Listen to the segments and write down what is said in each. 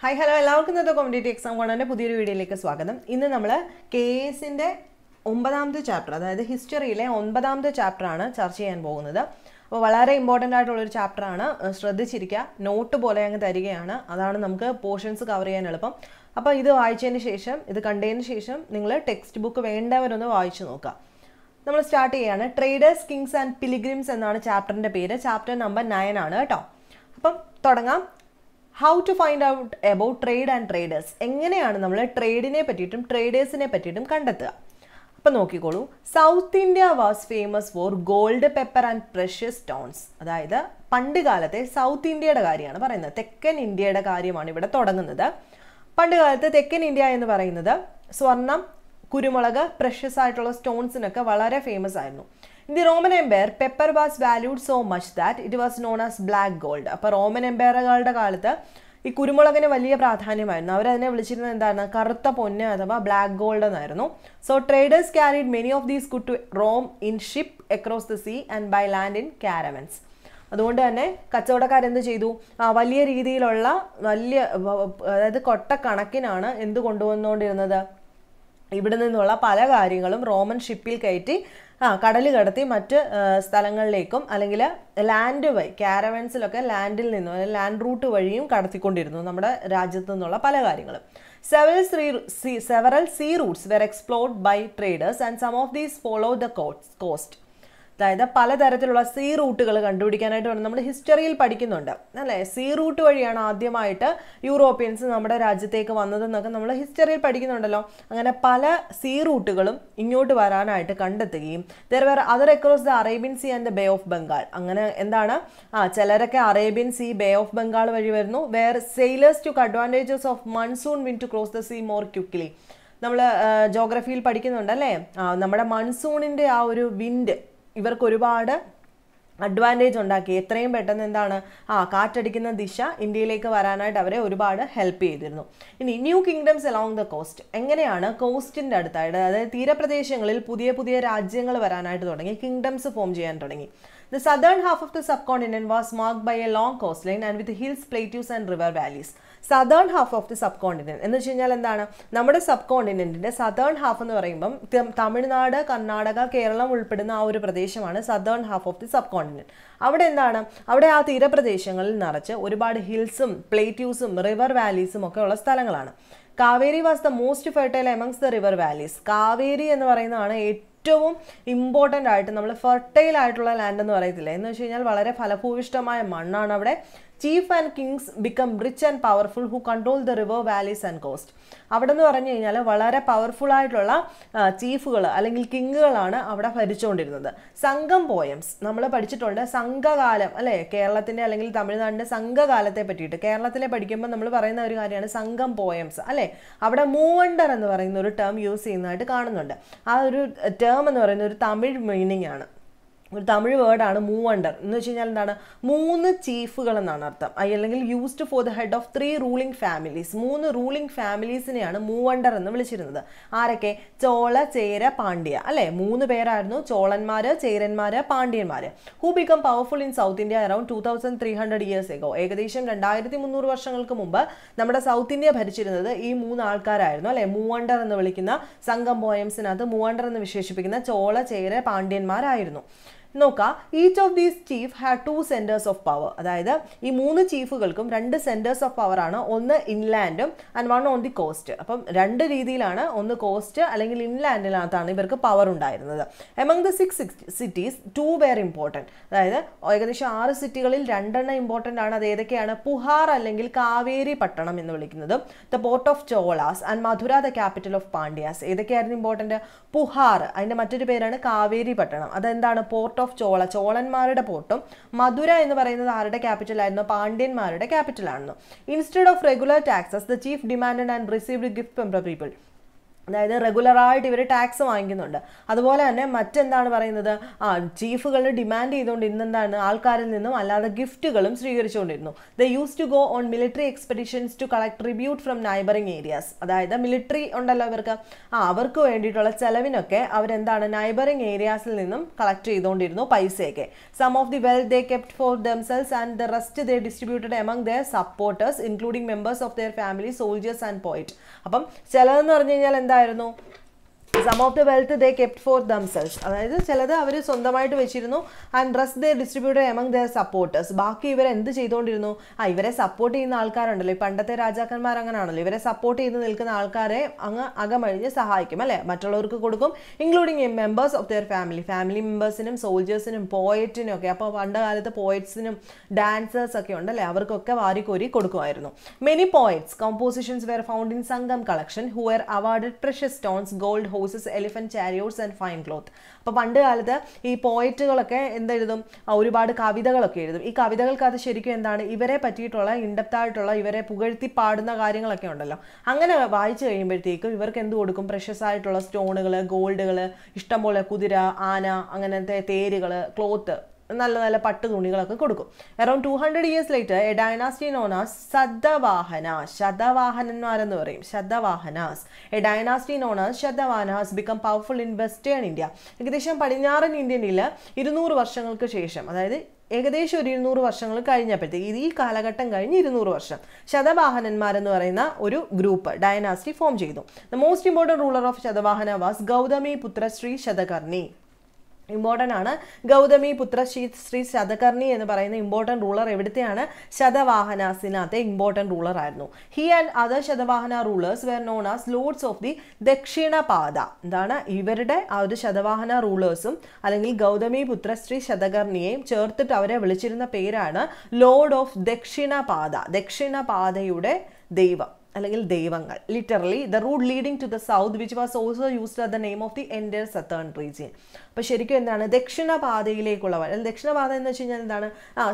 Hi, hello, എല്ലാവർക്കും ഇന്നത്തെ competitive exam കോണറിന്റെ പുതിയൊരു വീഡിയോയിലേക്ക് സ്വാഗതം. ഇന്ന് നമ്മൾ കെഎസിന്റെ 9ാമത്തെ ചാപ്റ്റർ, അതായത് ഹിസ്റ്ററിയിലെ 9ാമത്തെ ചാപ്റ്റർ ആണ് ചർച്ച ചെയ്യാൻ പോകുന്നത്. അപ്പോൾ വളരെ ഇമ്പോർട്ടൻ്റ് ആയിട്ടുള്ള ഒരു ചാപ്റ്റർ ആണ്, ശ്രദ്ധിച്ചിരിക്കുക. നോട്ട് പോലെ അങ്ങ് തരികയാണ്, അതാണ് നമുക്ക് പോർഷൻസ് കവർ ചെയ്യാൻ എളുപ്പം. അപ്പോൾ ഇത് വായിച്ചതിന് ശേഷം, ഇത് കണ്ടതിന് ശേഷം നിങ്ങൾ ടെക്സ്റ്റ് ബുക്ക് വേണ്ടവരൊന്ന് വായിച്ചു നോക്കുക. നമ്മൾ സ്റ്റാർട്ട് ചെയ്യാണ്. ട്രേഡേഴ്സ്, കിങ്സ് ആൻഡ് പിലിഗ്രിംസ് എന്നാണ് ചാപ്റ്ററിൻ്റെ പേര്. ചാപ്റ്റർ നമ്പർ 9 ആണ് കേട്ടോ. അപ്പം തുടങ്ങാം. How to find out about trade and traders. എങ്ങനെയാണ് നമ്മൾ ട്രേഡിനെ പറ്റിയിട്ടും ട്രേഡേഴ്സിനെ പറ്റിയിട്ടും കണ്ടെത്തുക? അപ്പം നോക്കിക്കോളൂ. South India was famous for gold, pepper and precious stones. അതായത് പണ്ട് കാലത്തെ സൗത്ത് ഇന്ത്യയുടെ കാര്യമാണ് പറയുന്നത്. തെക്കൻ ഇന്ത്യയുടെ കാര്യമാണ് ഇവിടെ തുടങ്ങുന്നത്. പണ്ട് കാലത്ത് തെക്കൻ ഇന്ത്യ എന്ന് പറയുന്നത് സ്വർണം, കുരുമുളക്, പ്രഷ്യസ് ആയിട്ടുള്ള സ്റ്റോൺസിനൊക്കെ വളരെ ഫേമസ് ആയിരുന്നു. In the Roman Empire, pepper was valued so much that it was known as black gold. അപ്പോൾ റോമൻ എംപയറുകളുടെ കാലത്ത് ഈ കുരുമുളകിന് വലിയ പ്രാധാന്യമായിരുന്നു. അവരതിനെ വിളിച്ചിരുന്നത് എന്താണ്? കറുത്ത പൊന്ന് അഥവാ ബ്ലാക്ക് ഗോൾഡ് എന്നായിരുന്നു. So traders carried many of these good to Rome in ship across the sea and by land in caravans. അതുകൊണ്ട് തന്നെ കച്ചവടക്കാരെന്ത് ചെയ്തു? വലിയ രീതിയിലുള്ള അതായത് കൊട്ടക്കണക്കിനാണ് എന്ത് കൊണ്ടുവന്നുകൊണ്ടിരുന്നത്? ഇവിടെ നിന്നുള്ള പല കാര്യങ്ങളും റോമൻ ഷിപ്പിൽ കയറ്റി കടൽ കടത്തി മറ്റ് സ്ഥലങ്ങളിലേക്കും അല്ലെങ്കിൽ ലാൻഡ് വഴി കാരവൻസിലൊക്കെ ലാൻഡിൽ നിന്നും അല്ലെങ്കിൽ ലാൻഡ് റൂട്ട് വഴിയും കടത്തിക്കൊണ്ടിരുന്നു നമ്മുടെ രാജ്യത്തു നിന്നുള്ള പല കാര്യങ്ങളും. Several sea routes were explored by traders and some of these followed the coast. അതായത് പലതരത്തിലുള്ള സീ റൂട്ടുകൾ കണ്ടുപിടിക്കാനായിട്ട് വേണം. നമ്മൾ ഹിസ്റ്ററിയിൽ പഠിക്കുന്നുണ്ട് അല്ലേ? സീ റൂട്ട് വഴിയാണ് ആദ്യമായിട്ട് യൂറോപ്യൻസ് നമ്മുടെ രാജ്യത്തേക്ക് വന്നതെന്നൊക്കെ നമ്മൾ ഹിസ്റ്ററിയിൽ പഠിക്കുന്നുണ്ടല്ലോ. അങ്ങനെ പല സീ റൂട്ടുകളും ഇങ്ങോട്ട് വരാനായിട്ട് കണ്ടെത്തുകയും there were other across the Arabian Sea and the Bay of Bengal. അങ്ങനെ എന്താണ്? ചിലരൊക്കെ Arabian sea, bay of Bengal വഴി വരുന്നു. where sailors took advantages of monsoon wind to cross the sea more quickly. നമ്മൾ ജോഗ്രഫിയിൽ പഠിക്കുന്നുണ്ട് അല്ലേ? നമ്മുടെ മൺസൂണിൻ്റെ ആ ഒരു വിൻഡ് ഇവർക്ക് ഒരുപാട് അഡ്വാൻറ്റേജ് ഉണ്ടാക്കി. എത്രയും പെട്ടെന്ന് എന്താണ് കാറ്റടിക്കുന്ന ദിശ ഇന്ത്യയിലേക്ക് വരാനായിട്ട് അവരെ ഒരുപാട് ഹെൽപ്പ് ചെയ്തിരുന്നു. ഇനി new kingdoms along the cost. എങ്ങനെയാണ് കോസ്റ്റിൻ്റെ അടുത്തായിട്ട്, അതായത് തീരപ്രദേശങ്ങളിൽ പുതിയ പുതിയ രാജ്യങ്ങൾ വരാനായിട്ട് തുടങ്ങി, കിങ്ഡംസ് ഫോം ചെയ്യാൻ തുടങ്ങി. The southern half of the subcontinent was marked by a long coastline and with hills, plateaus and river valleys. Southern half of the sub continent എന്ന് വെച്ച് കഴിഞ്ഞാൽ എന്താണ്? നമ്മുടെ സബ് കോണ്ടിനെന്റിന്റെ സദേൺ ഹാഫ് എന്ന് പറയുമ്പം തമിഴ്നാട്, കർണാടക, കേരളം ഉൾപ്പെടുന്ന ആ ഒരു പ്രദേശമാണ് southern half of the sub continent. അവിടെ എന്താണ്? അവിടെ ആ തീരപ്രദേശങ്ങളിൽ നിറച്ച് ഒരുപാട് ഹിൽസും പ്ലേറ്റ്യൂസും റിവർ വാലീസും ഒക്കെ ഉള്ള സ്ഥലങ്ങളാണ്. Kaveri was the most fertile amongst the river valleys. Kaveri എന്ന് പറയുന്നതാണ് ഏറ്റവും ഇമ്പോർട്ടൻ്റ് ആയിട്ട് നമ്മൾ ഫെർട്ടൈൽ ആയിട്ടുള്ള ലാൻഡ് എന്ന് പറയത്തില്ല. എന്ന് വെച്ച് കഴിഞ്ഞാൽ വളരെ ഫലഭൂയിഷ്ടമായ മണ്ണാണ് അവിടെ. Chief and Kings become rich and powerful who control the river valleys and cost. അവിടെ എന്ന് പറഞ്ഞു കഴിഞ്ഞാൽ വളരെ പവർഫുൾ ആയിട്ടുള്ള ചീഫുകൾ അല്ലെങ്കിൽ കിങ്ങുകളാണ് അവിടെ ഭരിച്ചുകൊണ്ടിരുന്നത്. സംഘം പോയംസ് നമ്മൾ പഠിച്ചിട്ടുണ്ട്. സംഘകാലം അല്ലേ? കേരളത്തിൻ്റെ അല്ലെങ്കിൽ തമിഴ്നാടിൻ്റെ സംഘകാലത്തെ പറ്റിയിട്ട് കേരളത്തിലെ പഠിക്കുമ്പോൾ നമ്മൾ പറയുന്ന ഒരു കാര്യമാണ് സംഘം പോയംസ് അല്ലേ? അവിടെ മൂവണ്ടർ എന്ന് പറയുന്ന ഒരു ടേം യൂസ് ചെയ്യുന്നതായിട്ട് കാണുന്നുണ്ട്. ആ ഒരു ടേം എന്ന് പറയുന്ന ഒരു തമിഴ് മീനിങ് ആണ്, ഒരു തമിഴ് വേർഡാണ് മൂവണ്ടർ. എന്ന് വെച്ച് കഴിഞ്ഞാൽ എന്താണ്? 3 ചീഫുകൾ എന്നാണ് അർത്ഥം. അല്ലെങ്കിൽ used for the head of 3 ruling families. 3 ruling ഫാമിലീസിനെയാണ് മൂവണ്ടർ എന്ന് വിളിച്ചിരുന്നത്. ആരൊക്കെ? ചോള, ചേര, പാണ്ഡ്യ അല്ലേ? 3 പേരായിരുന്നു. ചോളന്മാര്, ചേരന്മാര്, പാണ്ഡ്യന്മാര്. Who become powerful in South India around 2300 years ago. ഏകദേശം 2300 വർഷങ്ങൾക്ക് മുമ്പ് നമ്മുടെ സൗത്ത് ഇന്ത്യ ഭരിച്ചിരുന്നത് ഈ 3 ആൾക്കാരായിരുന്നു അല്ലെ? മൂവണ്ടർ എന്ന് വിളിക്കുന്ന സംഘം പോയംസിനകത്ത് മൂവണ്ടർ എന്ന് വിശേഷിപ്പിക്കുന്ന ചോള, ചേര, പാണ്ഡ്യന്മാരായിരുന്നു. നോക്കാം. Each of these chief had 2 centres of power. അതായത് ഈ 3 ചീഫുകൾക്കും 2 സെന്റേഴ്സ് ഓഫ് പവർ ആണ്. ഒന്ന് ഇൻലാൻഡും and one on the coast. അപ്പം 2 രീതിയിലാണ്. ഒന്ന് കോസ്റ്റ് അല്ലെങ്കിൽ ഇൻലാൻഡിനകത്താണ് ഇവർക്ക് പവർ ഉണ്ടായിരുന്നത്. Among the 6 cities 2 were important. അതായത് ഏകദേശം 6 സിറ്റികളിൽ 2 ഇമ്പോർട്ടൻ്റ് ആണ്. അത് ഏതൊക്കെയാണ്? പുഹാർ അല്ലെങ്കിൽ കാവേരി പട്ടണം എന്ന് വിളിക്കുന്നത്, the port of Cholas and Madurai the capital of Pandyas. ഏതൊക്കെയായിരുന്നു ഇമ്പോർട്ടൻ്റ്? പുഹാർ, അതിൻ്റെ മറ്റൊരു പേരാണ് കാവേരി പട്ടണം. അതെന്താണ്? Port of ചോളന്മാരുടെ പോർട്ടും. മധുര എന്ന് പറയുന്നത് ആരുടെ ക്യാപിറ്റൽ ആയിരുന്നു? പാണ്ഡ്യന്മാരുടെ ക്യാപിറ്റൽ ആയിരുന്നു. Instead of regular taxes the chief demanded and received gift from the people. അതായത് റെഗുലറായിട്ട് ഇവർ ടാക്സ് വാങ്ങിക്കുന്നുണ്ട്. അതുപോലെ തന്നെ മറ്റെന്താണ് പറയുന്നത്, ചീഫുകൾ ഡിമാൻഡ് ചെയ്തുകൊണ്ട് ഇന്നെന്താണ് ആൾക്കാരിൽ നിന്നും അല്ലാതെ ഗിഫ്റ്റുകളും സ്വീകരിച്ചുകൊണ്ടിരുന്നു. They use to go on military expeditions to collect tribute from neighbouring areas. അതായത് മിലിറ്ററി ഉണ്ടല്ലോ ഇവർക്ക്, അവർക്ക് വേണ്ടിയിട്ടുള്ള ചെലവിനൊക്കെ അവരെന്താണ് നൈബറിംഗ് ഏരിയാസിൽ നിന്നും കളക്ട് ചെയ്തുകൊണ്ടിരുന്നു പൈസയൊക്കെ. Some of the wealth they kept for themselves and the rest they distributed among their supporters including members of their family, soldiers and poet. അപ്പം ചിലതെന്ന് പറഞ്ഞു കഴിഞ്ഞാൽ എന്തായിരുന്നു, some of the wealth they kept for themselves, അതായത് ചിലത് അവർ സ്വന്തമായിട്ട് വെച്ചിരുന്നു. And rest they distributed among their supporters, ബാക്കി ഇവരെ എന്ത് ചെയ്തുകൊണ്ടിരുന്നു, ഇവരെ സപ്പോർട്ട് ചെയ്യുന്ന ആൾക്കാരുണ്ടല്ലോ, ഈ പണ്ടത്തെ രാജാക്കന്മാർ അങ്ങനെയാണല്ലോ, ഇവരെ സപ്പോർട്ട് ചെയ്ത് നിൽക്കുന്ന ആൾക്കാരെ അങ്ങ് അകമഴിഞ്ഞ് സഹായിക്കും അല്ലേ, മറ്റുള്ളവർക്ക് കൊടുക്കും, including members of their family, family മെമ്പേഴ്സിനും സോൾജേഴ്സിനും പോയറ്റിനും ഒക്കെ. അപ്പോൾ പണ്ട് കാലത്ത് പോയറ്റ്സിനും ഡാൻസേഴ്സ് ഒക്കെ ഉണ്ടല്ലേ, അവർക്കൊക്കെ വാരിക്കോരി കൊടുക്കുമായിരുന്നു. Many poets compositions were found in Sangam collection who were awarded precious stones, gold, horses, elephant chariots and fine cloth. അപ്പോൾ പണ്ട് കാലത്ത് ഈ പോയറ്റുകളൊക്കെ എന്തെഴുതും, ഒരുപാട് കവിതകളൊക്കെ എഴുതും. ഈ കവിതകൾക്കകത്ത് ശരിക്കും എന്താണ് ഇവരെ പറ്റിയിട്ടുള്ള ഇൻഡെപ്തായിട്ടുള്ള ഇവരെ പുകഴ്ത്തി പാടുന്ന കാര്യങ്ങളൊക്കെ ഉണ്ടല്ലോ. അങ്ങനെ വായിച്ചു കഴിയുമ്പോഴത്തേക്കും ഇവർക്ക് എന്ത് കൊടുക്കും, പ്രഷ്യസ് ആയിട്ടുള്ള സ്റ്റോണുകൾ, ഗോൾഡുകൾ, ഇഷ്ടംപോലെ കുതിര, ആന, അങ്ങനത്തെ തേരുകൾ, ക്ലോത്ത്, നല്ല നല്ല പട്ട് തുണികളൊക്കെ കൊടുക്കും. Around 200 years later a dynasty known as Satavahanas, ശതവാഹനന്മാരെന്ന് പറയും, Satavahanas, a dynasty known as Satavahanas become powerful in western India. ഏകദേശം പടിഞ്ഞാറൻ ഇന്ത്യയിൽ 200 വർഷങ്ങൾക്ക് ശേഷം, അതായത് ഏകദേശം ഒരു 200 വർഷങ്ങൾ കഴിഞ്ഞപ്പോഴത്തേക്ക്, ഈ കാലഘട്ടം കഴിഞ്ഞ് 200 വർഷം, ശതവാഹനന്മാരെന്ന് പറയുന്ന ഒരു ഗ്രൂപ്പ് ഡൈനാസ്റ്റി ഫോം ചെയ്തു. The most important ruler of Satavahana was Gautami പുത്ര ശ്രീ ശതകർണി. ഇമ്പോർട്ടൻ്റ് ആണ്, ഗൗതമി പുത്ര ശ്രീ ശതകർണി എന്ന് പറയുന്ന ഇമ്പോർട്ടൻറ്റ് റൂളർ എവിടുത്തെയാണ്, ശതവാഹനാസിനകത്തെ ഇമ്പോർട്ടൻറ്റ് റൂളർ ആയിരുന്നു. He and other Satavahana rulers were known as lords of the Dakshinapatha. എന്താണ് ഇവരുടെ ആ ഒരു ശതവാഹന റൂളേഴ്സും അല്ലെങ്കിൽ ഗൗതമി പുത്ര ശ്രീ ശതകർണിയെയും ചേർത്തിട്ട് അവരെ വിളിച്ചിരുന്ന പേരാണ് ലോർഡ് ഓഫ് ദക്ഷിണപാദ, ദക്ഷിണപാതയുടെ ദൈവം അല്ലെങ്കിൽ ദൈവങ്ങൾ. Literally the route leading to the south which was also used at the name of the entire southern region. അപ്പോൾ ശരിക്കും എന്താണ് ദക്ഷിണപാതയിലേക്കുള്ള, ദക്ഷിണപാത എന്ന് വെച്ച് കഴിഞ്ഞാൽ എന്താണ്,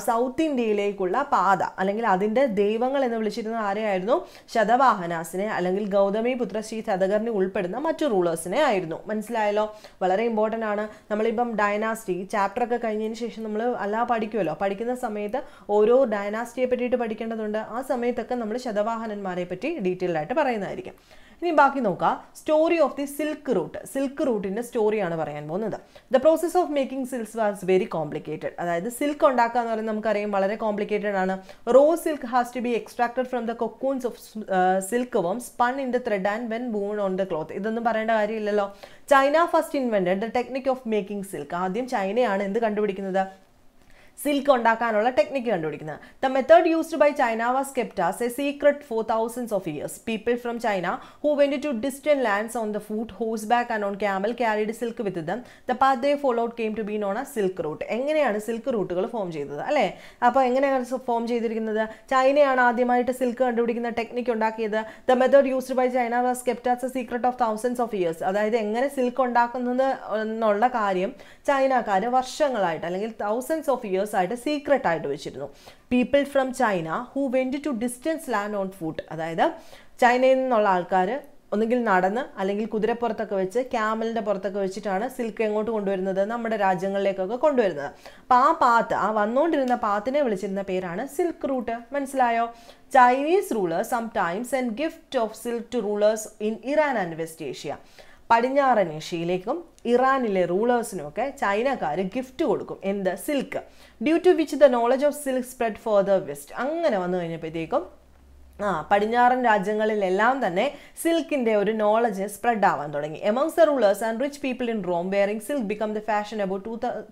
സൗത്ത് ഇന്ത്യയിലേക്കുള്ള പാത, അല്ലെങ്കിൽ അതിൻ്റെ ദൈവങ്ങൾ എന്ന് വിളിച്ചിരുന്ന ആരെയായിരുന്നു, ശതവാഹനാസിനെ അല്ലെങ്കിൽ ഗൗതമി പുത്ര ശ്രീ ശതകർണി ഉൾപ്പെടുന്ന മറ്റു റൂളേഴ്സിനെ ആയിരുന്നു. മനസ്സിലായല്ലോ, വളരെ ഇമ്പോർട്ടൻ്റ് ആണ്. നമ്മളിപ്പം ഡൈനാസ്റ്റി ചാപ്റ്റർ ഒക്കെ കഴിഞ്ഞതിന് ശേഷം നമ്മൾ അല്ലാതെ പഠിക്കുമല്ലോ, പഠിക്കുന്ന സമയത്ത് ഓരോ ഡൈനാസ്റ്റിയെ പറ്റിയിട്ട് പഠിക്കേണ്ടതുണ്ട്. ആ സമയത്തൊക്കെ നമ്മൾ ശതവാഹനന്മാരെ പറ്റി ഡീറ്റെയിൽഡ് ആയിട്ട് പറയുന്നതായിരിക്കും. ഇനി ബാക്കി നോക്കാം, story of the silk route. Silk റൂട്ടിൻ്റെ സ്റ്റോറിയാണ് പറയാൻ പോകുന്നത്. The process of making silks was very complicated. അതായത് സിൽക്ക് ഉണ്ടാക്കുക എന്ന് പറയുന്നത് നമുക്കറിയാം വളരെ കോംപ്ലിക്കേറ്റഡ് ആണ്. Raw silk has to be extracted from the cocoons of silk worm spun in the thread and when woven on the cloth. ഇതൊന്നും പറയേണ്ട കാര്യമില്ലല്ലോ. China first invented the technique of making silk. ആദ്യം ചൈനയാണ് എന്ത് കണ്ടുപിടിക്കുന്നത്, silk ഉണ്ടാക്കാനുള്ള technique കണ്ടുപിടിക്കുന്നത്. The method used by China was kept as a secret for thousands of years. People from China who went to distant lands on the foot, horseback and on camel carried silk with them. The path they followed came to be known as silk route. എങ്ങനെയാണ് silk റൂട്ടുകൾ form ചെയ്തത് അല്ലേ? അപ്പോൾ എങ്ങനെയാണ് form ചെയ്തിരിക്കുന്നത്, ചൈനയാണ് ആദ്യമായിട്ട് silk കണ്ടുപിടിക്കുന്ന ടെക്നിക്ക് ഉണ്ടാക്കിയത്. The method used by China was kept as a secret of thousands of years. അതായത് എങ്ങനെ സിൽക്ക് ഉണ്ടാക്കുന്നത് എന്നുള്ള കാര്യം ചൈനക്കാർ വർഷങ്ങളായിട്ട് അല്ലെങ്കിൽ thousands of years ആയിട്ട് സീക്രട്ട് ആയിട്ട് വെച്ചിരുന്നു. People from China who went to distance land on foot. അതായത് ചൈനയിൽ നിന്നുള്ള ആൾക്കാർ ഒന്നുകിൽ നടന്ന് അല്ലെങ്കിൽ കുതിരപ്പുറത്തൊക്കെ വെച്ച് ക്യാമലിൻ്റെ പുറത്തൊക്കെ വെച്ചിട്ടാണ് സിൽക്ക് എങ്ങോട്ട് കൊണ്ടുവരുന്നത്, നമ്മുടെ രാജ്യങ്ങളിലേക്കൊക്കെ കൊണ്ടുവരുന്നത്. അപ്പോൾ ആ പാത്ത്, ആ വന്നുകൊണ്ടിരുന്ന പാത്തിനെ വിളിച്ചിരുന്ന പേരാണ് സിൽക്ക് റൂട്ട്. മനസ്സിലായോ? Chinese rulers sometimes and gift of silk to rulers in Iran and West Asia. പടിഞ്ഞാറൻ ഏഷ്യയിലേക്കും ഇറാനിലെ റൂളേഴ്സിനും ഒക്കെ ചൈനക്കാർ ഗിഫ്റ്റ് കൊടുക്കും. എന്ത്? Silk. Due to which the knowledge of silk spread further west. അങ്ങനെ വന്നു കഴിഞ്ഞപ്പോഴത്തേക്കും പടിഞ്ഞാറൻ രാജ്യങ്ങളിലെല്ലാം തന്നെ സിൽക്കിൻ്റെ ഒരു നോളജ് സ്പ്രെഡ് ആവാൻ തുടങ്ങി. Amongst the rulers and rich people in Rome wearing silk become the fashion about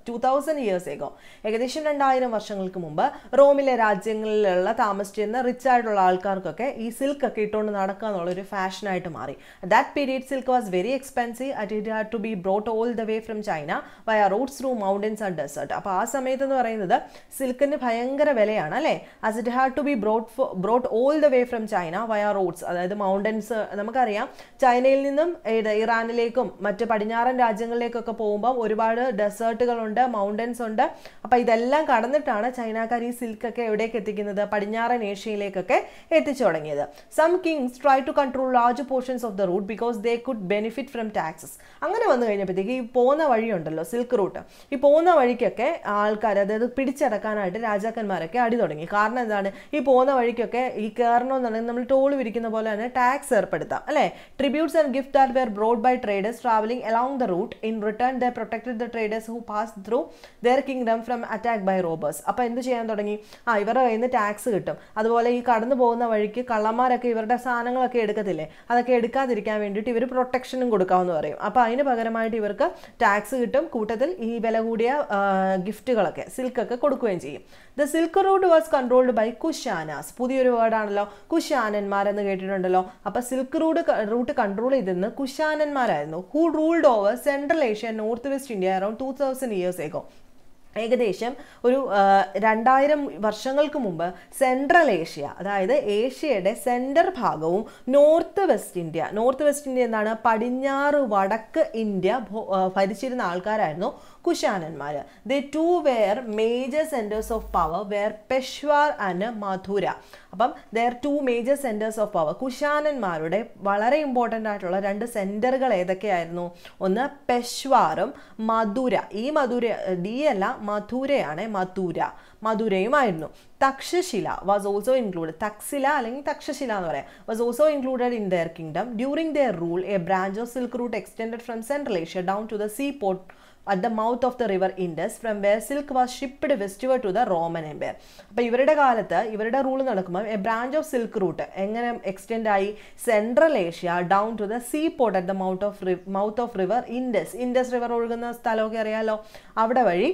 2000 years ago. ഏകദേശം 2000 വർഷങ്ങൾക്ക് മുമ്പ് റോമിലെ രാജ്യങ്ങളിലുള്ള താമസിച്ചിരുന്ന റിച്ച് ആയിട്ടുള്ള ആൾക്കാർക്കൊക്കെ ഈ സിൽക്ക് ഒക്കെ ഇട്ടുകൊണ്ട് നടക്കുക എന്നുള്ളൊരു ഫാഷനായിട്ട് മാറി. That period silk was very expensive and it had to be brought all the way from China via routes through mountains and desert. അപ്പോൾ ആ സമയത്ത് എന്ന് പറയുന്നത് സിൽക്കിന് ഭയങ്കര വിലയാണ് അല്ലേ. As it had to be brought all the way away from China via roads. അതായത് മൗണ്ടൻസ് നമുക്കറിയാം ചൈനയിൽ നിന്നും ഇറാനിലേക്കും മറ്റ് പടിഞ്ഞാറൻ രാജ്യങ്ങളിലേക്കൊക്കെ പോകുമ്പോൾ ഒരുപാട് ഡെസേർട്ടുകളുണ്ട്, മൗണ്ടൻസ് ഉണ്ട്. അപ്പോൾ ഇതെല്ലാം കടന്നിട്ടാണ് ചൈനക്കാർ ഈ സിൽക്കൊക്കെ എവിടേക്ക് എത്തിക്കുന്നത്? പടിഞ്ഞാറൻ ഏഷ്യയിലേക്കൊക്കെ എത്തിച്ചു തുടങ്ങിയത്. Some kings try to control large portions of the route because they could benefit from taxes. അങ്ങനെ വന്നു കഴിഞ്ഞപ്പോഴത്തേക്ക് ഈ പോകുന്ന വഴിയുണ്ടല്ലോ സിൽക്ക് റൂട്ട്, ഈ പോകുന്ന വഴിക്കൊക്കെ ആൾക്കാർ അതായത് പിടിച്ചടക്കാനായിട്ട് രാജാക്കന്മാരൊക്കെ അടി തുടങ്ങി. കാരണം എന്താണ്? ഈ പോകുന്ന വഴിക്കൊക്കെ ഈ കയറണമെന്നുണ്ടെങ്കിൽ നമ്മൾ ടോൾ വിരിക്കുന്ന പോലെ തന്നെ ടാക്സ് ഏർപ്പെടുത്താം അല്ലേ? Tributes and gift that were brought by traders travelling along the route. In return they protected the traders who pass through their kingdom from attack by robbers. അപ്പോൾ എന്ത് ചെയ്യാൻ തുടങ്ങി? ഇവരുടെ കയ്യിൽ നിന്ന് ടാക്സ് കിട്ടും. അതുപോലെ ഈ കടന്നു പോകുന്ന വഴിക്ക് കള്ളന്മാരൊക്കെ ഇവരുടെ സാധനങ്ങളൊക്കെ എടുക്കത്തില്ലേ, അതൊക്കെ എടുക്കാതിരിക്കാൻ വേണ്ടിയിട്ട് ഇവർ പ്രൊട്ടക്ഷനും കൊടുക്കാമെന്ന് പറയും. അപ്പോൾ അതിന് പകരമായിട്ട് ഇവർക്ക് ടാക്സ് കിട്ടും, കൂട്ടത്തിൽ ഈ വില കൂടിയ ഗിഫ്റ്റുകളൊക്കെ സിൽക്കൊക്കെ കൊടുക്കുകയും ചെയ്യും. The silk route was controlled by Kushanas. പുതിയൊരു വേർഡാണല്ലോ, കുശാനന്മാരെന്ന് കേട്ടിട്ടുണ്ടല്ലോ. അപ്പോൾ സിൽക്ക് റൂട്ട് കൺട്രോൾ ചെയ്തിരുന്നത് കുശാനന്മാരായിരുന്നു. Who ruled over central Asia north west India around 2000 years ago. ഏകദേശം ഒരു 2000 വർഷങ്ങൾക്ക് മുമ്പ് സെൻട്രൽ ഏഷ്യ, അതായത് ഏഷ്യയുടെ സെൻറ്റർ ഭാഗവും നോർത്ത് വെസ്റ്റ് ഇന്ത്യ എന്താണ്, പടിഞ്ഞാറ് വടക്ക് ഇന്ത്യ ഭരിച്ചിരുന്ന ആൾക്കാരായിരുന്നു കുശാനന്മാർ. They two were major centres of power were Peshawar and Mathura. അപ്പം their two major centres of power, കുശാനന്മാരുടെ വളരെ ഇമ്പോർട്ടൻ്റ് ആയിട്ടുള്ള 2 സെൻറ്ററുകൾ ഏതൊക്കെയായിരുന്നു? ഒന്ന് പെഷ്വാറും മധുര. ഈ മധുര ഡി അല്ല, മധുരയാണ്, മധുരയുമായിരുന്നു. Takshashila was also included. Taxila അല്ലെങ്കിൽ തക്ഷശില എന്ന് പറയാം, was also included in their kingdom. During their rule a branch of silk route extended from central Asia down to the sea port at the mouth of the river Indus, from where silk was shipped westward to the Roman Empire. അപ്പോൾ ഇവരുടെ കാലത്ത് ഇവരുടെ rule നടക്കുമ്പോൾ a branch of silk route എങ്ങനെ extend ആയി? Central Asia down to the sea port at the mouth of river Indus river ഒഴുകുന്ന സ്ഥലമൊക്കെ അറിയാലോ, അവിടെ വഴി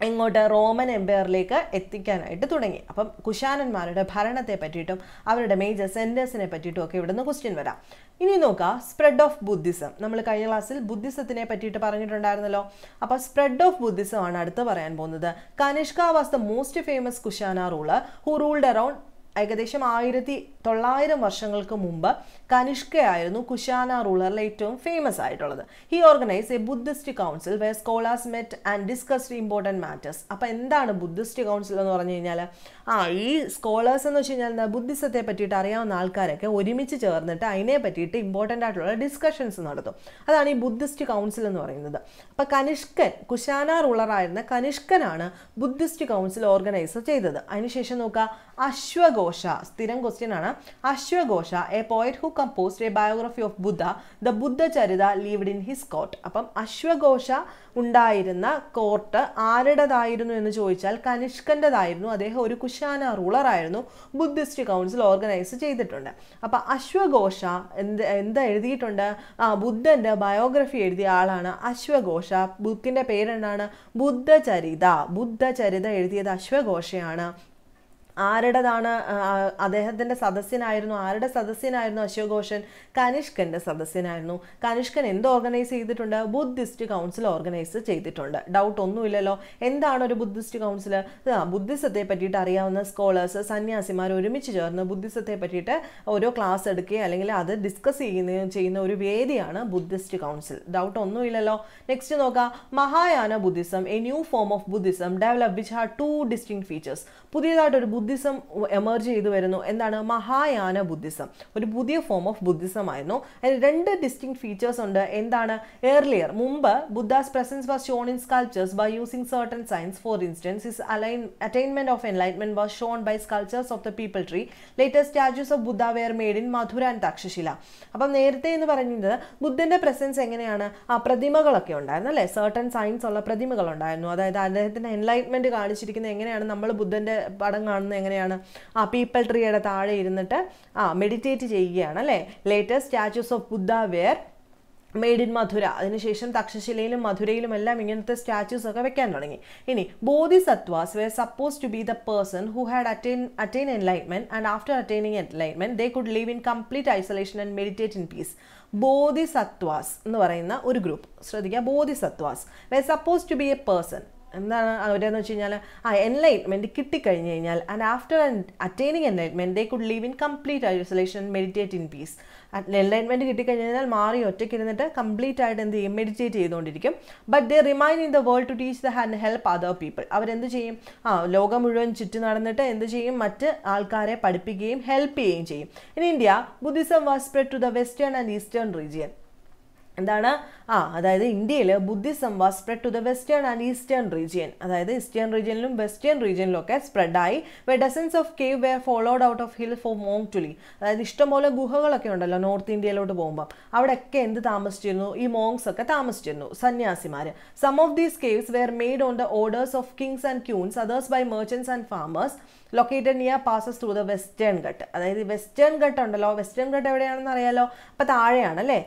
എങ്ങോട്ട്? റോമൻ എംപയറിലേക്ക് എത്തിക്കാനായിട്ട് തുടങ്ങി. അപ്പം കുശാനന്മാരുടെ ഭരണത്തെ പറ്റിയിട്ടും അവരുടെ മേജർ സെൻറ്റേഴ്സിനെ പറ്റിയിട്ടും ഒക്കെ ഇവിടുന്ന് ക്വസ്റ്റ്യൻ വരാം. ഇനി നോക്കുക, സ്പ്രെഡ് ഓഫ് ബുദ്ധിസം. നമ്മൾ കഴിഞ്ഞ ക്ലാസ്സിൽ ബുദ്ധിസത്തിനെ പറ്റിയിട്ട് പറഞ്ഞിട്ടുണ്ടായിരുന്നല്ലോ. അപ്പോൾ സ്പ്രെഡ് ഓഫ് ബുദ്ധിസം ആണ് അടുത്ത് പറയാൻ പോകുന്നത്. Kanishka was the most famous Kushana ruler who ruled around ഏകദേശം 1900 വർഷങ്ങൾക്ക് മുമ്പ് കനിഷ്കയായിരുന്നു കുശാന റൂളറിലെ ഏറ്റവും ഫേമസ് ആയിട്ടുള്ളത്. He organise a Buddhist council where scholars met and discussed important matters. അപ്പോൾ എന്താണ് ബുദ്ധിസ്റ്റ് കൗൺസിൽ എന്ന് പറഞ്ഞു കഴിഞ്ഞാൽ? ഈ സ്കോളേഴ്സ് എന്ന് വെച്ച് കഴിഞ്ഞാൽ ബുദ്ധിസത്തെ പറ്റിയിട്ട് അറിയാവുന്ന ആൾക്കാരൊക്കെ ഒരുമിച്ച് ചേർന്നിട്ട് അതിനെ പറ്റിയിട്ട് ഇമ്പോർട്ടൻ്റ് ആയിട്ടുള്ള ഡിസ്കഷൻസ് നടത്തും. അതാണ് ഈ ബുദ്ധിസ്റ്റ് കൗൺസിൽ എന്ന് പറയുന്നത്. അപ്പോൾ കനിഷ്കൻ, കുശാന റൂളറായിരുന്ന കനിഷ്കനാണ് ബുദ്ധിസ്റ്റ് കൗൺസിൽ ഓർഗനൈസ് ചെയ്തത്. അതിനുശേഷം നോക്കുക, അശ്വഘോഷ, സ്ഥിരം ക്വസ്റ്റ്യൻ ആണ്. അശ്വഘോഷ, a poet who composed a biography of Buddha, the Buddha Charita lived in his court. അപ്പം അശ്വഘോഷ ഉണ്ടായിരുന്ന കോർട്ട് ആരുടേതായിരുന്നു എന്ന് ചോദിച്ചാൽ കനിഷ്കൻ്റെതായിരുന്നു. അദ്ദേഹം ഒരു കുശാന റൂളറായിരുന്നു. ബുദ്ധിസ്റ്റ് കൗൺസിൽ ഓർഗനൈസ് ചെയ്തിട്ടുണ്ട്. അപ്പം അശ്വഘോഷ എന്താ എഴുതിയിട്ടുണ്ട്? ബുദ്ധൻ്റെ ബയോഗ്രഫി എഴുതിയ ആളാണ് അശ്വഘോഷ. ബുക്കിൻ്റെ പേരെന്താണ്? ബുദ്ധചരിത എഴുതിയത് അശ്വഘോഷയാണ്. ആരുടേതാണ്? അദ്ദേഹത്തിൻ്റെ സദസ്യനായിരുന്നു. ആരുടെ സദസ്യനായിരുന്നു അശ്വഘോഷൻ? കനിഷ്കൻ്റെ സദസ്യനായിരുന്നു. കനിഷ്കൻ എന്ത് ഓർഗനൈസ് ചെയ്തിട്ടുണ്ട്? ബുദ്ധിസ്റ്റ് കൗൺസിൽ ഓർഗനൈസ് ചെയ്തിട്ടുണ്ട്. ഡൗട്ട് ഒന്നുമില്ലല്ലോ. എന്താണ് ഒരു ബുദ്ധിസ്റ്റ് കൗൺസിൽ? ബുദ്ധിസത്തെ പറ്റിയിട്ട് അറിയാവുന്ന സ്കോളേഴ്സ്, സന്യാസിമാർ ഒരുമിച്ച് ചേർന്ന് ബുദ്ധിസത്തെ പറ്റിയിട്ട് ഓരോ ക്ലാസ് എടുക്കുകയും അല്ലെങ്കിൽ അത് ഡിസ്കസ് ചെയ്യുന്ന ഒരു വേദിയാണ് ബുദ്ധിസ്റ്റ് കൗൺസിൽ. ഡൗട്ട് ഒന്നുമില്ലല്ലോ. നെക്സ്റ്റ് നോക്കാം, Mahayana Buddhism, a new form of Buddhism develop which had 2 distinct features. പുതിയതായിട്ടൊരു ബുദ്ധിസം എമർജ് ചെയ്തു വരുന്നു. എന്താണ്? മഹായാന ബുദ്ധിസം, ഒരു പുതിയ ഫോം ഓഫ് ബുദ്ധിസം ആയിരുന്നു. അതിന് 2 ഡിസ്റ്റിങ്ക്ട് ഫീച്ചേഴ്സ് ഉണ്ട്. എന്താണ്? ഏർലിയർ, മുമ്പ് Buddha's presence was shown in sculptures by using certain signs. For instance, his attainment of enlightenment was shown by sculptures of the peepal tree. Later statues of Buddha were made in Mathura and Takshashila. അപ്പം നേരത്തെ എന്ന് പറയുന്നത് ബുദ്ധന്റെ presence എങ്ങനെയാണ്? പ്രതിമകളൊക്കെ ഉണ്ടായിരുന്നു അല്ലേ? Certain signs ഉള്ള പ്രതിമകൾ ഉണ്ടായിരുന്നു. അതായത് അദ്ദേഹത്തിന്റെ എൻലൈറ്റ്മെന്റ് കാണിച്ചിരിക്കുന്നത് എങ്ങനെയാണ്? നമ്മൾ ബുദ്ധന്റെ പടം കാണുന്നത് എങ്ങനെയാണ്? പീപ്പിൾ ട്രീയുടെ താഴെ ഇരുന്നിട്ട് മെഡിറ്റേറ്റ് ചെയ്യുകയാണ് അല്ലേ? Latest statues of Buddha were made in Mathura. അതിനുശേഷം തക്ഷശിലയിലും മധുരയിലും എല്ലാം ഇങ്ങനത്തെ സ്റ്റാച്യൂസ് ഒക്കെ വെക്കാൻ തുടങ്ങി. ഇനി Bodhisattvas were suppose to be the person who had attain enlightenment and after attaining enlightenment they could live in complete isolation and meditate in peace. Bodhisattvas എന്ന് പറയുന്ന ഒരു ഗ്രൂപ്പ് ശ്രദ്ധിക്കുക. Bodhisattvas were suppose to be a person, എന്താണ് അവരെന്ന് വെച്ച് കഴിഞ്ഞാൽ enlightenment കിട്ടിക്കഴിഞ്ഞ് കഴിഞ്ഞാൽ and after attaining enlightenment they could live in complete isolation meditate in peace. Enlightenment കിട്ടിക്കഴിഞ്ഞാൽ മാറി ഒറ്റയ്ക്ക് ഇരുന്നിട്ട് കംപ്ലീറ്റ് ആയിട്ട് എന്ത് ചെയ്യും, മെഡിറ്റേറ്റ് ചെയ്തുകൊണ്ടിരിക്കും. But they remain in the world to teach the and help other people. അവരെന്ത് ചെയ്യും, ലോകം മുഴുവൻ ചുറ്റി നടന്നിട്ട് എന്ത് ചെയ്യും, മറ്റ് ആൾക്കാരെ പഠിപ്പിക്കുകയും ഹെൽപ്പ് ചെയ്യുകയും ചെയ്യും. In India Buddhism was spread to the western and eastern region. എന്താണ് അതായത് ഇന്ത്യയിൽ Buddhism was spread to the western and eastern region. അതായത് ഈസ്റ്റേൺ റീജിയനിലും വെസ്റ്റേൺ റീജിയനിലും ഒക്കെ സ്പ്രെഡായി. Were dozens of cave were hollowed out of hill for monk to live. അതായത് ഇഷ്ടംപോലെ ഗുഹകളൊക്കെ ഉണ്ടല്ലോ നോർത്ത് ഇന്ത്യയിലോട്ട് പോകുമ്പോൾ, അവിടെയൊക്കെ എന്ത് താമസിച്ചിരുന്നു, ഈ മോങ്സ് ഒക്കെ താമസിച്ചിരുന്നു, സന്യാസിമാർ. Some of these caves were made on the orders of kings and queens, others by merchants and farmers. Located near passes through the western Ghat. അതായത് വെസ്റ്റേൺ ഘട്ട് ഉണ്ടല്ലോ, വെസ്റ്റേൺ ഘട്ട് എവിടെയാണെന്ന് അറിയാലോ, അപ്പോൾ താഴെയാണ് അല്ലേ,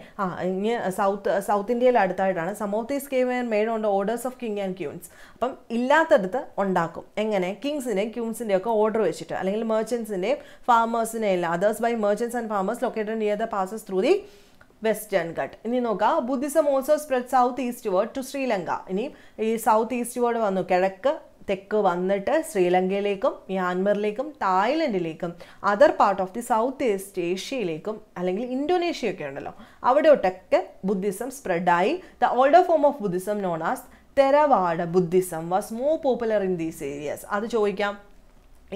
ഇനി സൗത്ത് ഇന്ത്യയിൽ അടുത്തായിട്ടാണ്. Some of these cave were made on the orders of king and queens. അപ്പം ഇല്ലാത്തടുത്ത് ഉണ്ടാക്കും. എങ്ങനെ, കിങ്സിൻ്റെയും ക്യൂൻസിൻ്റെയും ഒക്കെ ഓർഡർ വെച്ചിട്ട്, അല്ലെങ്കിൽ മെർച്ചൻസിൻ്റെയും ഫാമേഴ്സിനെയും എല്ലാം. Others by merchants and farmers located near the passes through the western Ghat. ഇനി നോക്കാം, Buddhism also spread south east ward to Sri Lanka. ഇനി ഈ സൗത്ത് ഈസ്റ്റ് വേർഡ് വന്നു, കിഴക്ക് തെക്ക് വന്നിട്ട് ശ്രീലങ്കയിലേക്കും മ്യാൻമറിലേക്കും തായ്ലൻഡിലേക്കും other part of the south east ഏഷ്യയിലേക്കും അല്ലെങ്കിൽ ഇന്തോനേഷ്യയൊക്കെ ഉണ്ടല്ലോ അവിടെയൊട്ടൊക്കെ ബുദ്ധിസം സ്പ്രെഡായി. The older form of Buddhism known as Theravada Buddhism was more popular in these areas. അത് ചോദിക്കാം.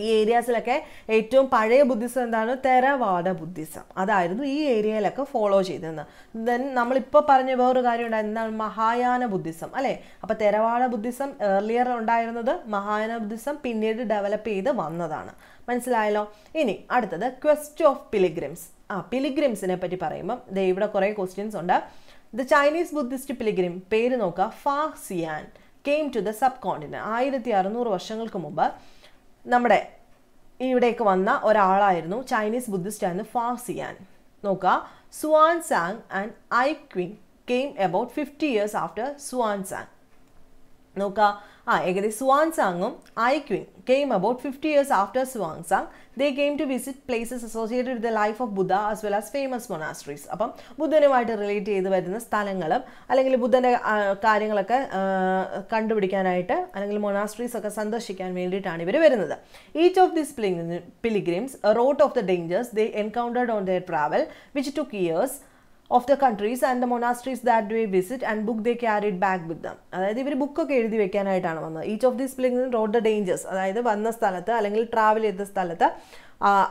ഈ ഏരിയാസിലൊക്കെ ഏറ്റവും പഴയ ബുദ്ധിസം എന്താണ്, തെരവാഡ ബുദ്ധിസം. അതായിരുന്നു ഈ ഏരിയയിലൊക്കെ ഫോളോ ചെയ്തിരുന്നത്. ദെൻ നമ്മളിപ്പോൾ പറഞ്ഞ വേറൊരു കാര്യം ഉണ്ടായിരുന്നു, എന്താണ്, മഹായാന ബുദ്ധിസം അല്ലേ. അപ്പോൾ തെരവാഡ ബുദ്ധിസം ഏർലിയർ ഉണ്ടായിരുന്നത്, മഹായാന ബുദ്ധിസം പിന്നീട് ഡെവലപ്പ് ചെയ്ത് വന്നതാണ്. മനസ്സിലായല്ലോ. ഇനി അടുത്തത് ക്വസ്റ്റ് ഓഫ് പിലിഗ്രിംസ്. പിലിഗ്രിംസിനെ പറ്റി പറയുമ്പം ഇവിടെ കുറേ ക്വസ്റ്റ്യൻസ് ഉണ്ട്. ദ ചൈനീസ് ബുദ്ധിസ്റ്റ് പിലിഗ്രിം, പേര് നോക്കുക, Fa Xian, came to the subcontinent. 1600 വർഷങ്ങൾക്ക് മുമ്പ് നമ്മുടെ ഇവിടേക്ക് വന്ന ഒരാളായിരുന്നു, ചൈനീസ് ബുദ്ധിസ്റ്റ് ആയിരുന്നു ഫാ സിയാൻ. നോക്കുക, Xuan Zang and I Qing came about 50 years after Xuan Zang. നോക്കുക, ഏകദേശം സുവാൻ സാങ്ങും I Qing came about 50 years after Xuan Zang. They came to visit places associated with the life of Buddha as well as famous monasteries. അപ്പം ബുദ്ധനുമായിട്ട് relate ചെയ്ത് വരുന്ന സ്ഥലങ്ങളും അല്ലെങ്കിൽ ബുദ്ധൻ്റെ കാര്യങ്ങളൊക്കെ കണ്ടുപിടിക്കാനായിട്ട് അല്ലെങ്കിൽ മൊനാസ്ട്രീസ് ഒക്കെ സന്ദർശിക്കാൻ വേണ്ടിയിട്ടാണ് ഇവർ വരുന്നത്. Each of these pilgrims wrote of the dangers they encountered on their travel which took years of the countries and the monasteries that they visit and book they carried back with them. അതായത് ഇവർ ബുക്കൊക്കെ എഴുതി വെക്കാനായിട്ടാണ് വന്നത്. Each of these പിലിഗ്രിംസ് road the dangers, അതായത് വന്ന സ്ഥലത്ത് അല്ലെങ്കിൽ travel ചെയ്ത സ്ഥലത്ത്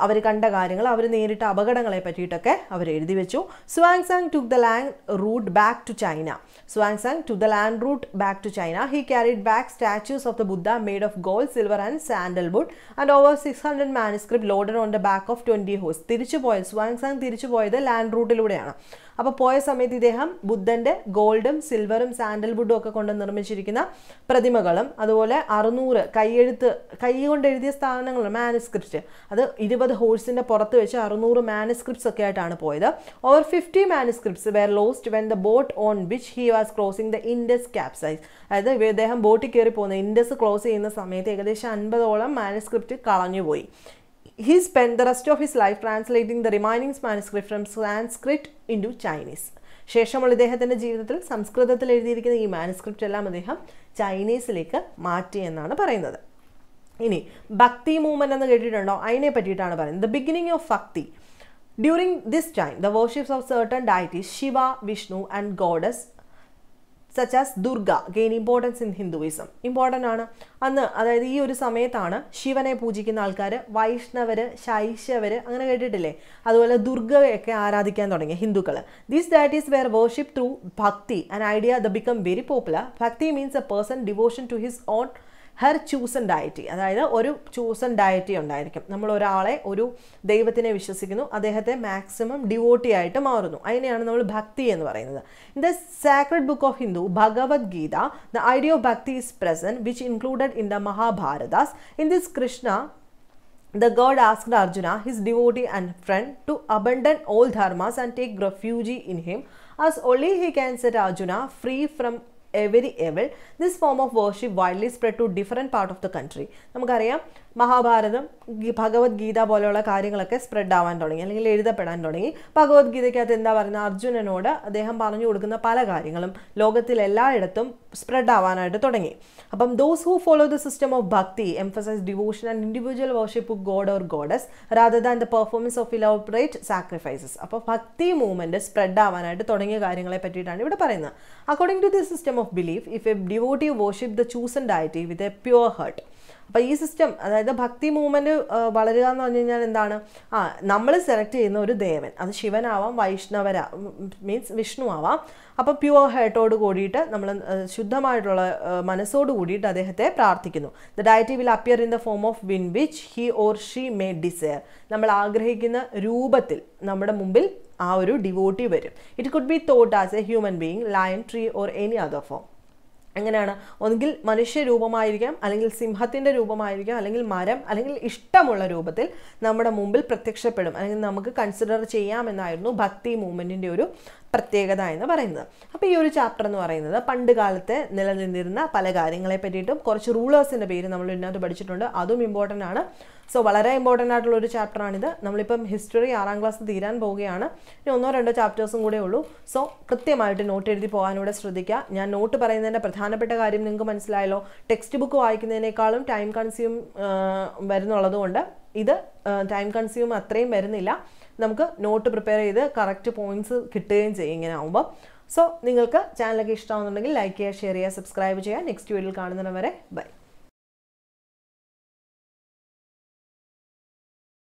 അവർ കണ്ട കാര്യങ്ങൾ, അവർ നേരിട്ട അപകടങ്ങളെ പറ്റിയിട്ടൊക്കെ അവർ എഴുതി വെച്ചു. സുവാങ് San took the land route back to China. Suang Sang took the land route back to China. He carried back statues of the Buddha made of gold, silver and sandalwood and over 600 manuscripts loaded on the back of 20 horses. തിരിച്ചു പോയത് സുവാങ് San തിരിച്ചു പോയത് land റൂട്ടിലൂടെയാണ്. അപ്പോൾ പോയ സമയത്ത് ഇദ്ദേഹം ബുദ്ധൻ്റെ ഗോൾഡും സിൽവറും സാൻഡൽവുഡും ഒക്കെ കൊണ്ട് നിർമ്മിച്ചിരിക്കുന്ന പ്രതിമകളും അതുപോലെ 600 കൈ കൊണ്ട് എഴുതിയ സ്ഥാനങ്ങൾ മാനുസ്ക്രിപ്റ്റ്, അത് 20 ഹോഴ്സിൻ്റെ പുറത്ത് വെച്ച് 600 മാനുസ്ക്രിപ്റ്റ്സ് ഒക്കെ ആയിട്ടാണ് പോയത്. Over 50 manuscripts were lost when the boat on which he was crossing the Indus capsize. അതായത് ഇദ്ദേഹം ബോട്ടിൽ കയറി പോകുന്ന ഇൻഡസ് ക്രോസ് ചെയ്യുന്ന സമയത്ത് ഏകദേശം 50ഓളം manuscript കളഞ്ഞുപോയി. He spent the rest of his life translating the remaining manuscript from Sanskrit into Chinese. ശേഷമുള്ള ഇദ്ദേഹത്തിൻ്റെ ജീവിതത്തിൽ സംസ്കൃതത്തിൽ എഴുതിയിരിക്കുന്ന ഈ മാനുസ്ക്രിപ്റ്റ് എല്ലാം അദ്ദേഹം ചൈനീസിലേക്ക് മാറ്റി എന്നാണ് പറയുന്നത്. ഇനി ഭക്തി മൂവ്മെൻറ്റ് എന്ന് കേട്ടിട്ടുണ്ടോ, അതിനെ പറ്റിയിട്ടാണ് പറയുന്നത്. ദ ബിഗിനിങ് ഓഫ് ഭക്തി. During this time the worships of certain deities Shiva, Vishnu and goddess such as Durga gain importance in Hinduism. Important ആണ് അന്ന്. അതായത് ഈ ഒരു സമയത്താണ് ശിവനെ പൂജിക്കുന്ന ആൾക്കാർ വൈഷ്ണവര്, ശൈശവര് അങ്ങനെ കേട്ടിട്ടില്ലേ, അതുപോലെ ദുർഗയൊക്കെ ആരാധിക്കാൻ തുടങ്ങി ഹിന്ദുക്കൾ. These deities were worshipped through bhakti, an idea that became very popular. Bhakti means a person devotion to his own Har chosen deity. അതായത് ഒരു ചൂസൺ ഡയറ്റി ഉണ്ടായിരിക്കും. നമ്മൾ ഒരാളെ, ഒരു ദൈവത്തിനെ വിശ്വസിക്കുന്നു, അദ്ദേഹത്തെ മാക്സിമം ഡിവോട്ടി ആയിട്ട് മാറുന്നു. അതിനെയാണ് നമ്മൾ ഭക്തി എന്ന് പറയുന്നത്. In the sacred book of Hindu Bhagavad Gita the idea of bhakti is present which included in the Mahabharatas. In this Krishna the god asked Arjuna, his devotee and friend, to abandon all dharmas and take refuge in him, as only he can set Arjuna free from very evil. This form of worship widely spread to different part of the country. നമുക്കറിയാം മഹാഭാരതം ഭഗവത്ഗീത പോലെയുള്ള കാര്യങ്ങളൊക്കെ spread ആവാൻ തുടങ്ങി അല്ലെങ്കിൽ എഴുതപ്പെടാൻ തുടങ്ങി. ഭഗവത്ഗീതയ്ക്കകത്ത് എന്താ പറയുന്നത്, അർജുനനോട് അദ്ദേഹം പറഞ്ഞു കൊടുക്കുന്ന പല കാര്യങ്ങളും ലോകത്തിൽ എല്ലായിടത്തും സ്പ്രെഡ് ആവാനായിട്ട് തുടങ്ങി. അപ്പം those who follow the system of bhakti emphasize devotion and individual worship of god or goddess rather than the performance of elaborate sacrifices. അപ്പോൾ ഭക്തി മൂവ്മെന്റ് സ്പ്രെഡ് ആവാനായിട്ട് തുടങ്ങിയ കാര്യങ്ങളെ പറ്റിയിട്ടാണ് ഇവിടെ പറയുന്നത്. According to the system of belief, if a devotee worship the chosen deity with a pure heart. അപ്പോൾ ഈ സിസ്റ്റം, അതായത് ഭക്തി മൂവ്മെൻറ്റ് വളരുക എന്ന് പറഞ്ഞു കഴിഞ്ഞാൽ എന്താണ്, നമ്മൾ സെലക്ട് ചെയ്യുന്ന ഒരു ദേവൻ, അത് ശിവനാവാം, മീൻസ് വിഷ്ണു ആവാം. അപ്പോൾ പ്യുവർ ഹേർട്ടോട് കൂടിയിട്ട് നമ്മൾ ശുദ്ധമായിട്ടുള്ള മനസ്സോട് കൂടിയിട്ട് അദ്ദേഹത്തെ പ്രാർത്ഥിക്കുന്നു. The deity will appear in the form of win which he or she may desire. നമ്മൾ ആഗ്രഹിക്കുന്ന രൂപത്തിൽ നമ്മുടെ മുമ്പിൽ ആ ഒരു ഡിവോട്ടി വരും. It could be thought as a human being, lion, tree or any other form. എങ്ങനെയാണ്, ഒന്നുകിൽ മനുഷ്യരൂപമായിരിക്കാം, അല്ലെങ്കിൽ സിംഹത്തിൻ്റെ രൂപമായിരിക്കാം, അല്ലെങ്കിൽ മരം, അല്ലെങ്കിൽ ഇഷ്ടമുള്ള രൂപത്തിൽ നമ്മുടെ മുമ്പിൽ പ്രത്യക്ഷപ്പെടും, അല്ലെങ്കിൽ നമുക്ക് കൺസിഡർ ചെയ്യാമെന്നായിരുന്നു ഭക്തി മൂവ്മെൻറ്റിൻ്റെ ഒരു പ്രത്യേകത എന്ന് പറയുന്നത്. അപ്പോൾ ഈ ഒരു ചാപ്റ്റർ എന്ന് പറയുന്നത് പണ്ട് കാലത്തെ നിലനിന്നിരുന്ന പല കാര്യങ്ങളെ പറ്റിയിട്ടും കുറച്ച് റൂളേഴ്സിൻ്റെ പേര് നമ്മൾ ഇതിനകത്ത് പഠിച്ചിട്ടുണ്ട്. അതും ഇമ്പോർട്ടൻ്റ് ആണ്. സോ വളരെ ഇമ്പോർട്ടൻ്റ് ആയിട്ടുള്ള ഒരു ചാപ്റ്ററാണിത്. നമ്മളിപ്പം ഹിസ്റ്ററി 6ാം ക്ലാസ് തീരാൻ പോവുകയാണ്. ഇനി 1-2 ചാപ്റ്റേഴ്സും കൂടെ ഉള്ളൂ. സോ കൃത്യമായിട്ട് നോട്ട് എഴുതി പോകാനൂടെ ശ്രദ്ധിക്കുക. ഞാൻ നോട്ട് പറയുന്നതിൻ്റെ പ്രധാനപ്പെട്ട കാര്യം നിങ്ങൾക്ക് മനസ്സിലായല്ലോ. ടെക്സ്റ്റ് ബുക്ക് വായിക്കുന്നതിനേക്കാളും ടൈം കൺസ്യൂം വരുന്നുള്ളത് കൊണ്ട് ഇത് ടൈം കൺസ്യൂം അത്രയും വരുന്നില്ല. നമുക്ക് നോട്ട് പ്രിപ്പയർ ചെയ്ത് കറക്റ്റ് പോയിന്റ്സ് കിട്ടുകയും ചെയ്യും ഇങ്ങനെ ആകുമ്പോൾ. സോ നിങ്ങൾക്ക് ചാനലൊക്കെ ഇഷ്ടമാകുന്നുണ്ടെങ്കിൽ ലൈക്ക് ചെയ്യുക, ഷെയർ ചെയ്യുക, സബ്സ്ക്രൈബ് ചെയ്യുക. നെക്സ്റ്റ് വീഡിയോയിൽ കാണുന്നവരെ ബൈ.